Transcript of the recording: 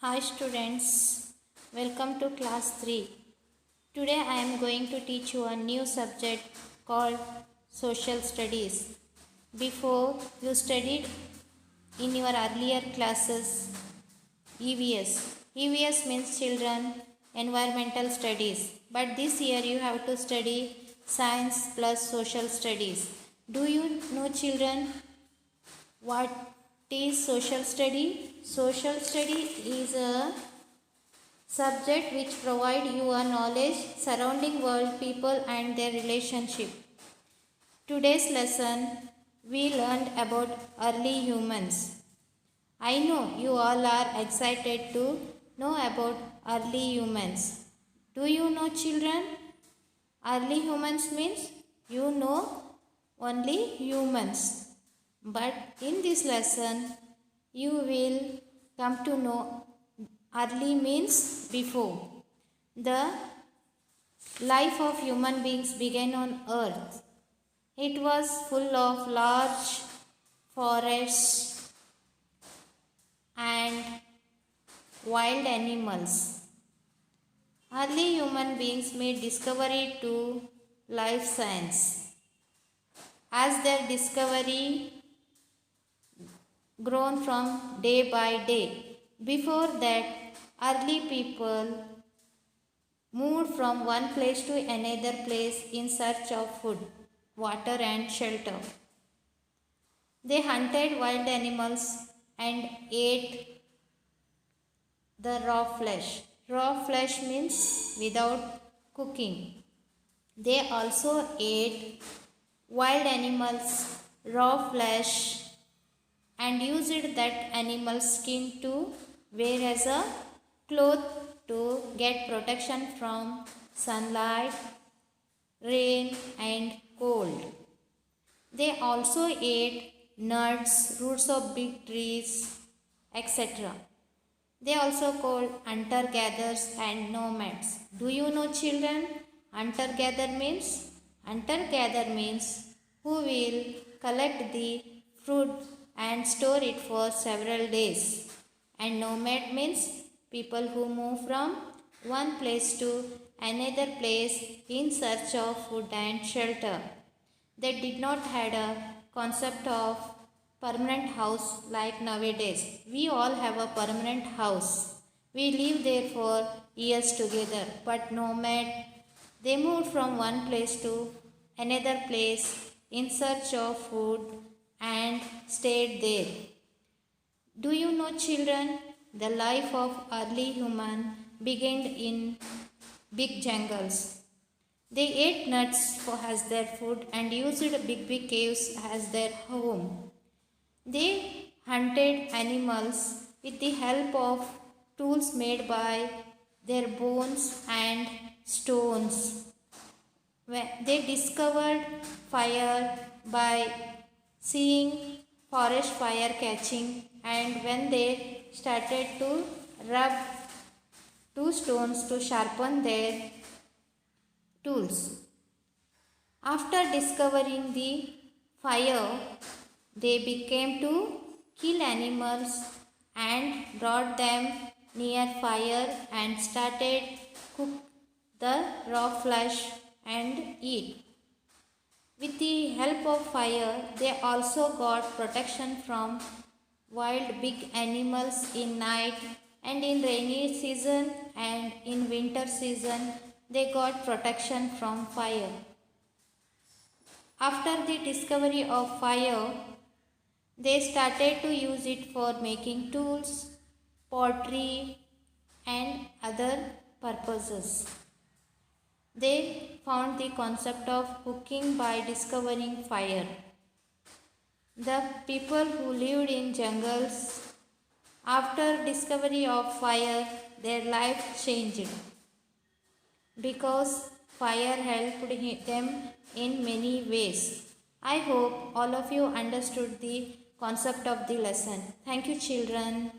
Hi students, welcome to class 3. Today I am going to teach you a new subject called social studies. Before you studied in your earlier classes EVS. EVS means children environmental studies, but this year you have to study science plus social studies. Do you know children what is social study? Social study is a subject which provide you a knowledge surrounding world, people and their relationship. Today's lesson we learned about early humans. I know you all are excited to know about early humans. Do you know children? Early humans means you know only humans. But in this lesson you will come to know early means before. The life of human beings began on earth. It was full of large forests and wild animals. Early human beings made discovery to life science. As their discovery grown from day by day. Before that, early people moved from one place to another place in search of food, water and shelter. They hunted wild animals and ate the raw flesh. Raw flesh means without cooking. They also ate wild animals, raw flesh, and used that animal skin to wear as a cloth to get protection from sunlight, rain and cold. They also ate nuts, roots of big trees, etc. They also called hunter-gatherers and nomads. Do you know children? Hunter-gatherer means who will collect the fruit and store it for several days. And nomad means people who move from one place to another place in search of food and shelter. They did not had a concept of permanent house like nowadays. We all have a permanent house. We live there for years together. But nomad, they moved from one place to another place in search of food and stayed there. Do you know children? The life of early human began in big jungles. They ate nuts as their food and used big caves as their home. They hunted animals with the help of tools made by their bones and stones. They discovered fire by seeing forest fire catching, and when they started to rub two stones to sharpen their tools. After discovering the fire, they began to kill animals and brought them near fire and started cook the raw flesh and eat. With the help of fire, they also got protection from wild big animals in night, and in rainy season and in winter season they got protection from fire. After the discovery of fire, they started to use it for making tools, pottery and other purposes. They found the concept of cooking by discovering fire. The people who lived in jungles, after discovery of fire, their life changed because fire helped them in many ways. I hope all of you understood the concept of the lesson. Thank you, children.